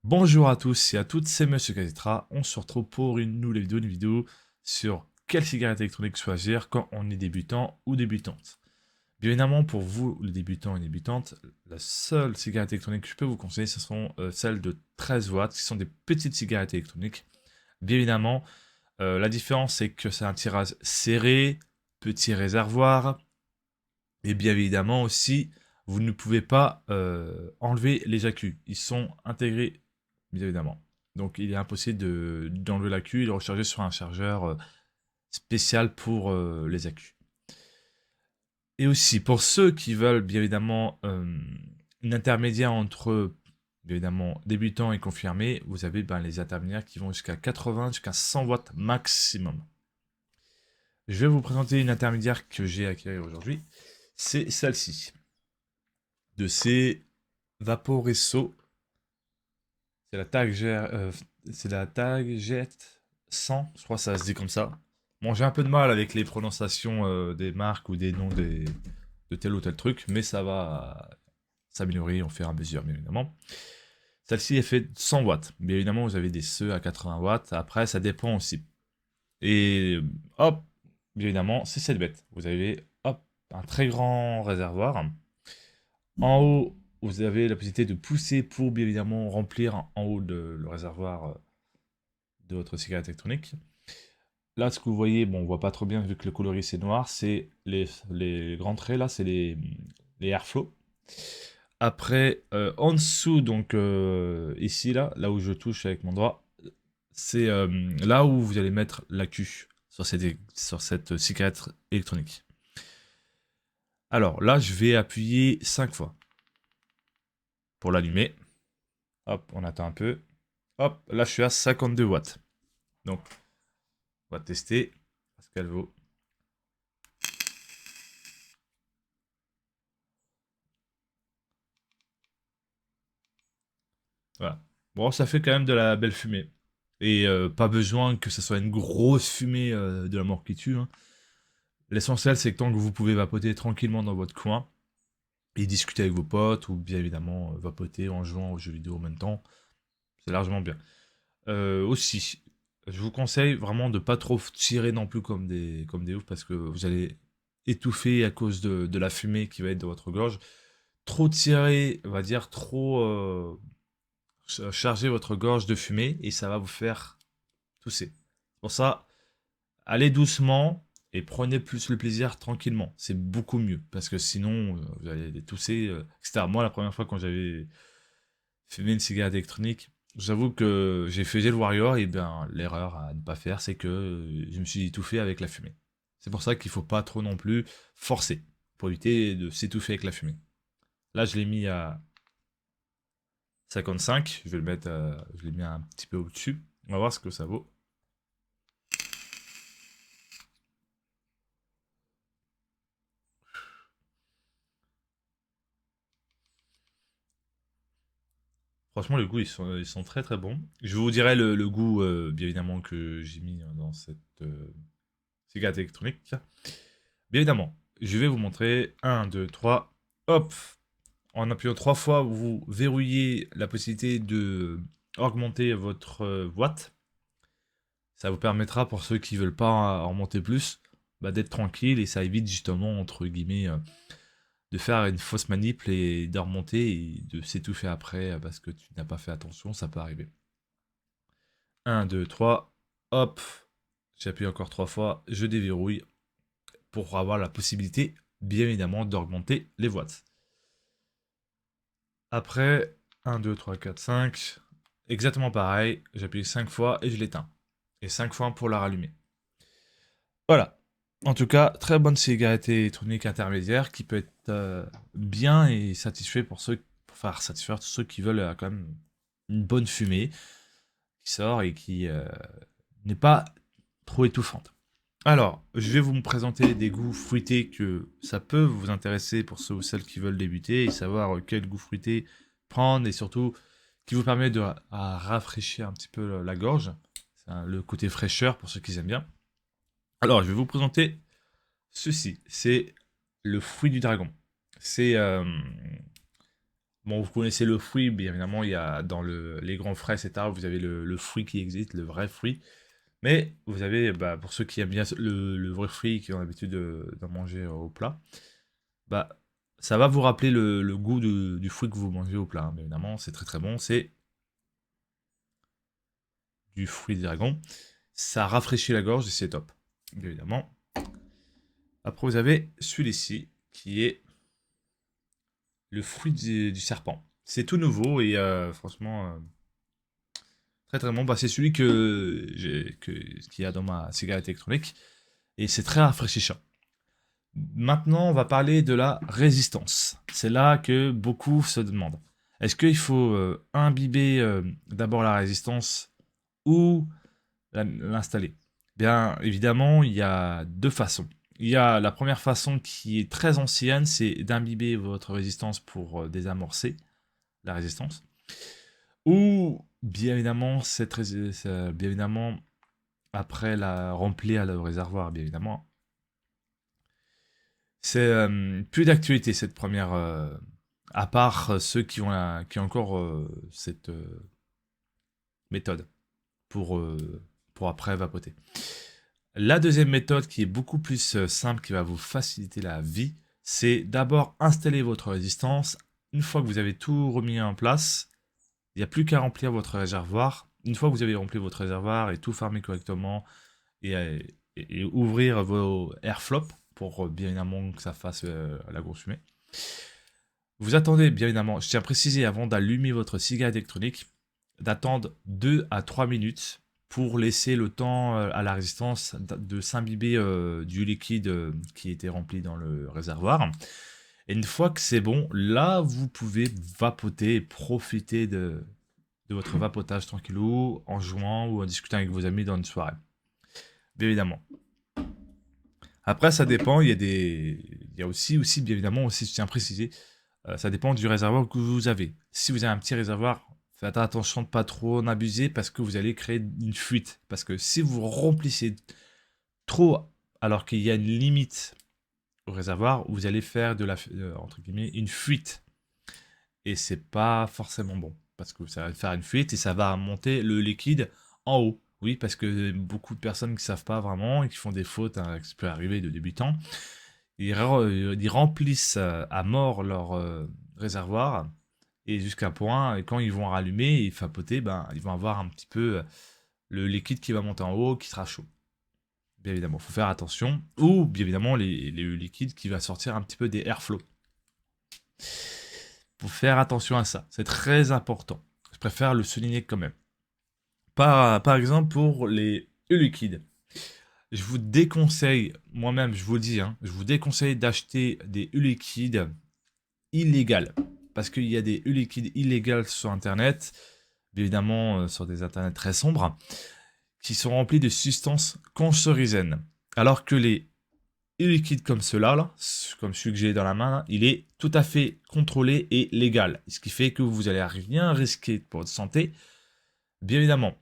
Bonjour à tous et à toutes, c'est Monsieur Kazetra. On se retrouve pour une nouvelle vidéo, sur quelle cigarette électronique choisir quand on est débutant ou débutante. Bien évidemment, pour vous, les débutants et débutantes, la seule cigarette électronique que je peux vous conseiller, ce sont celles de 13 watts, qui sont des petites cigarettes électroniques. Bien évidemment, la différence, c'est que c'est un tirage serré, petit réservoir, et bien évidemment aussi, vous ne pouvez pas enlever les accus. Ils sont intégrés, bien évidemment. Donc il est impossible d'enlever l'accu et de recharger sur un chargeur spécial pour les accus. Et aussi, pour ceux qui veulent bien évidemment une intermédiaire entre bien évidemment débutant et confirmé, vous avez les intermédiaires qui vont jusqu'à 80, jusqu'à 100 watts maximum. Je vais vous présenter une intermédiaire que j'ai acquérie aujourd'hui. C'est celle-ci. De ces Vaporesso. C'est la tag c'est la tag Jet 100, je crois que ça se dit comme ça. Bon, j'ai un peu de mal avec les prononciations des marques ou des noms de tel ou tel truc, mais ça va s'améliorer au fur et à mesure, bien évidemment. Celle-ci est faite 100 watts. Bien évidemment, vous avez des ceux à 80 watts. Après, ça dépend aussi. Et hop, bien évidemment, c'est cette bête. Vous avez hop, un très grand réservoir. En haut, vous avez la possibilité de pousser pour bien évidemment remplir en haut le réservoir de votre cigarette électronique. Là, ce que vous voyez, bon, on voit pas trop bien vu que le coloris c'est noir, c'est les grands traits là, c'est les airflow. Après, en dessous, donc ici là où je touche avec mon doigt, c'est là où vous allez mettre l'accu sur cette cigarette électronique. Alors là, je vais appuyer 5 fois pour l'allumer. Hop, on attend un peu. Hop, là je suis à 52 watts. Donc, on va tester ce qu'elle vaut. Voilà. Bon, ça fait quand même de la belle fumée. Et pas besoin que ce soit une grosse fumée de la mort qui tue, hein. L'essentiel, c'est que tant que vous pouvez vapoter tranquillement dans votre coin et discuter avec vos potes, ou bien évidemment vapoter en jouant aux jeux vidéo en même temps, c'est largement bien. Aussi, je vous conseille vraiment de pas trop tirer non plus comme des oufs parce que vous allez étouffer à cause de la fumée qui va être dans votre gorge. Trop tirer, on va dire, trop charger votre gorge de fumée et ça va vous faire tousser. Pour ça, allez doucement et prenez plus le plaisir tranquillement. C'est beaucoup mieux parce que sinon, vous allez tousser, etc. Moi, la première fois quand j'avais fumé une cigarette électronique, j'avoue que j'ai fait le Warrior et bien l'erreur à ne pas faire, c'est que je me suis étouffé avec la fumée. C'est pour ça qu'il faut pas trop non plus forcer pour éviter de s'étouffer avec la fumée. Là, je l'ai mis à 55, je vais le mettre, je l'ai mis un petit peu au-dessus. On va voir ce que ça vaut. Franchement, les goûts, ils sont très très bons. Je vous dirai le goût, bien évidemment, que j'ai mis dans cette cigarette électronique. Bien évidemment, je vais vous montrer. Un, 2, 3. Hop. En appuyant 3 fois, vous verrouillez la possibilité de augmenter votre watt. Ça vous permettra, pour ceux qui veulent pas en monter plus, d'être tranquille et ça évite justement, entre guillemets, de faire une fausse manip et de remonter et de s'étouffer après parce que tu n'as pas fait attention, ça peut arriver. Un, 2, 3. Hop. J'appuie encore 3 fois, je déverrouille pour avoir la possibilité, bien évidemment, d'augmenter les watts. Après, 1, 2, 3, 4, 5. Exactement pareil, j'appuie 5 fois et je l'éteins. Et 5 fois pour la rallumer. Voilà. En tout cas, très bonne cigarette électronique intermédiaire qui peut être bien et satisfait pour faire satisfaire tous ceux qui veulent quand même une bonne fumée qui sort et qui n'est pas trop étouffante. Alors, je vais vous me présenter des goûts fruités que ça peut vous intéresser pour ceux ou celles qui veulent débuter et savoir quel goût fruité prendre et surtout qui vous permet de rafraîchir un petit peu la gorge. C'est le côté fraîcheur pour ceux qui aiment bien. Alors, je vais vous présenter ceci. C'est le fruit du dragon. C'est Bon, vous connaissez le fruit, bien évidemment, il y a dans les grands frais, etc., vous avez le fruit qui existe, le vrai fruit. Mais vous avez, bah, pour ceux qui aiment bien le vrai fruit, qui ont l'habitude d'en manger au plat, bah, ça va vous rappeler le goût du fruit que vous mangez au plat, hein. Bien évidemment, c'est très très bon, c'est du fruit de dragon. Ça rafraîchit la gorge et c'est top, bien évidemment. Après, vous avez celui-ci, qui est le fruit du serpent. C'est tout nouveau et franchement, très très bon. Bah, c'est celui qu'il y a dans ma cigarette électronique et c'est très rafraîchissant. Maintenant, on va parler de la résistance. C'est là que beaucoup se demandent. Est-ce qu'il faut imbiber d'abord la résistance ou l'installer? Bien évidemment, il y a deux façons. Il y a la première façon qui est très ancienne, c'est d'imbiber votre résistance pour désamorcer la résistance. Ou bien évidemment, bien évidemment, après la remplir le réservoir, bien évidemment. C'est plus d'actualité cette première, à part ceux qui ont encore cette méthode pour, pour après vapoter. La deuxième méthode qui est beaucoup plus simple, qui va vous faciliter la vie, c'est d'abord installer votre résistance. Une fois que vous avez tout remis en place, il n'y a plus qu'à remplir votre réservoir. Une fois que vous avez rempli votre réservoir et tout fermé correctement et ouvrir vos airflops pour bien évidemment que ça fasse la grosse fumée. Vous attendez bien évidemment, je tiens à préciser avant d'allumer votre cigarette électronique, d'attendre 2 à 3 minutes pour laisser le temps à la résistance de s'imbiber du liquide qui était rempli dans le réservoir. Et une fois que c'est bon, là vous pouvez vapoter et profiter de votre vapotage tranquillou en jouant ou en discutant avec vos amis dans une soirée. Bien évidemment. Après, ça dépend. Il y a aussi, bien évidemment, aussi, je tiens à préciser, ça dépend du réservoir que vous avez. Si vous avez un petit réservoir, faites attention de pas trop en abuser parce que vous allez créer une fuite. Parce que si vous remplissez trop alors qu'il y a une limite au réservoir, vous allez faire entre guillemets une fuite. Et c'est pas forcément bon. Parce que ça va faire une fuite et ça va monter le liquide en haut. Oui, parce que beaucoup de personnes qui savent pas vraiment et qui font des fautes, hein, qui peut arriver de débutants, ils remplissent à mort leur réservoir et jusqu'à un point, et quand ils vont rallumer et vapoter, ben, ils vont avoir un petit peu le liquide qui va monter en haut, qui sera chaud. Bien évidemment, il faut faire attention. Ou bien évidemment, les liquides qui va sortir un petit peu des airflows. Faut faire attention à ça. C'est très important. Je préfère le souligner quand même. Par exemple, pour les liquides. Je vous déconseille, moi-même, je vous le dis, hein, je vous déconseille d'acheter des liquides illégales. Parce qu'il y a des liquides illégales sur Internet, bien évidemment sur des Internets très sombres, qui sont remplis de substances cancérigènes. Alors que les liquides comme ceux-là, là, comme celui que j'ai dans la main, là, il est tout à fait contrôlé et légal. Ce qui fait que vous n'allez rien risquer pour votre santé. Bien évidemment,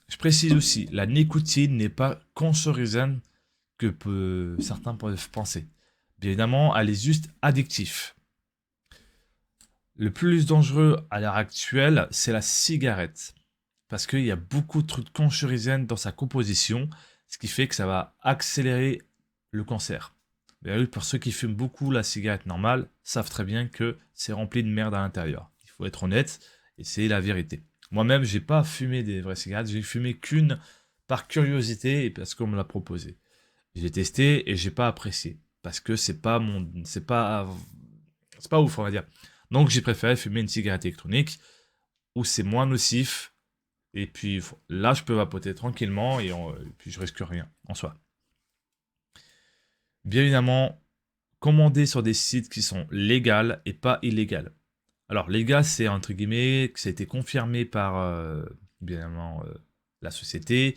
je précise aussi, la nicotine n'est pas cancérigène que certains peuvent penser. Bien évidemment, elle est juste addictive. Le plus dangereux à l'heure actuelle, c'est la cigarette. Parce qu'il y a beaucoup de trucs cancérigènes dans sa composition, ce qui fait que ça va accélérer le cancer. Mais oui, pour ceux qui fument beaucoup la cigarette normale, savent très bien que c'est rempli de merde à l'intérieur. Il faut être honnête, et c'est la vérité. Moi-même, j'ai pas fumé des vraies cigarettes, j'ai fumé qu'une par curiosité et parce qu'on me l'a proposé. J'ai testé et j'ai pas apprécié parce que c'est pas ouf, on va dire. Donc j'ai préféré fumer une cigarette électronique où c'est moins nocif et puis là je peux vapoter tranquillement et puis je risque rien en soi. Bien évidemment, commander sur des sites qui sont légales et pas illégales. Alors légal, c'est entre guillemets que ça a été confirmé par bien évidemment la société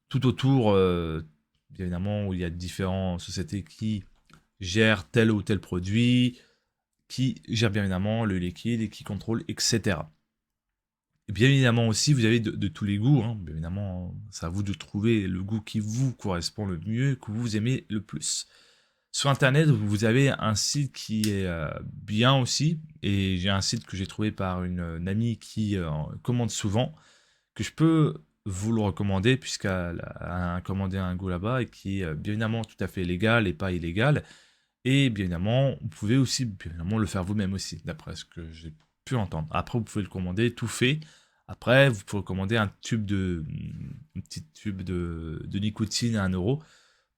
tout autour bien évidemment où il y a différentes sociétés qui gèrent tel ou tel produit, qui gèrent bien évidemment le liquide et qui contrôlent, etc. Et bien évidemment aussi, vous avez de tous les goûts, hein. Bien évidemment, c'est à vous de trouver le goût qui vous correspond le mieux, que vous aimez le plus. Sur internet, vous avez un site qui est bien aussi, et j'ai un site que j'ai trouvé par une amie qui commande souvent, que je peux vous le recommander puisqu'elle a commandé un Go là-bas et qui est bien évidemment tout à fait légal et pas illégal. Et bien évidemment, vous pouvez aussi bien évidemment le faire vous-même aussi, d'après ce que j'ai pu entendre. Après, vous pouvez le commander tout fait. Après, vous pouvez commander un petit tube de nicotine à 1 €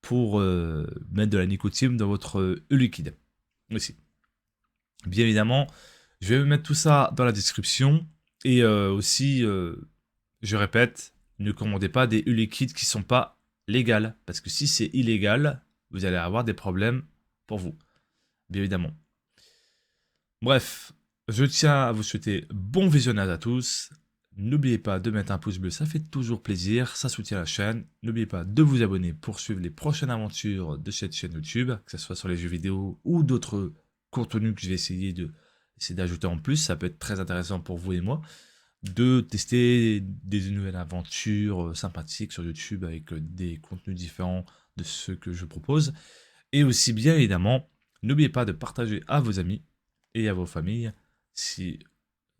pour mettre de la nicotine dans votre liquide aussi. Bien évidemment, je vais mettre tout ça dans la description. Et aussi, je répète, ne commandez pas des liquides qui ne sont pas légales. Parce que si c'est illégal, vous allez avoir des problèmes pour vous. Bien évidemment. Bref, je tiens à vous souhaiter bon visionnage à tous. N'oubliez pas de mettre un pouce bleu, ça fait toujours plaisir, ça soutient la chaîne. N'oubliez pas de vous abonner pour suivre les prochaines aventures de cette chaîne YouTube, que ce soit sur les jeux vidéo ou d'autres contenus que je vais essayer d'ajouter en plus. Ça peut être très intéressant pour vous et moi de tester des nouvelles aventures sympathiques sur YouTube avec des contenus différents de ceux que je propose. Et aussi, bien évidemment, n'oubliez pas de partager à vos amis et à vos familles si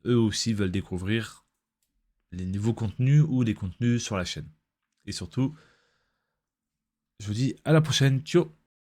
eux aussi veulent découvrir les nouveaux contenus ou les contenus sur la chaîne. Et surtout, je vous dis à la prochaine. Ciao!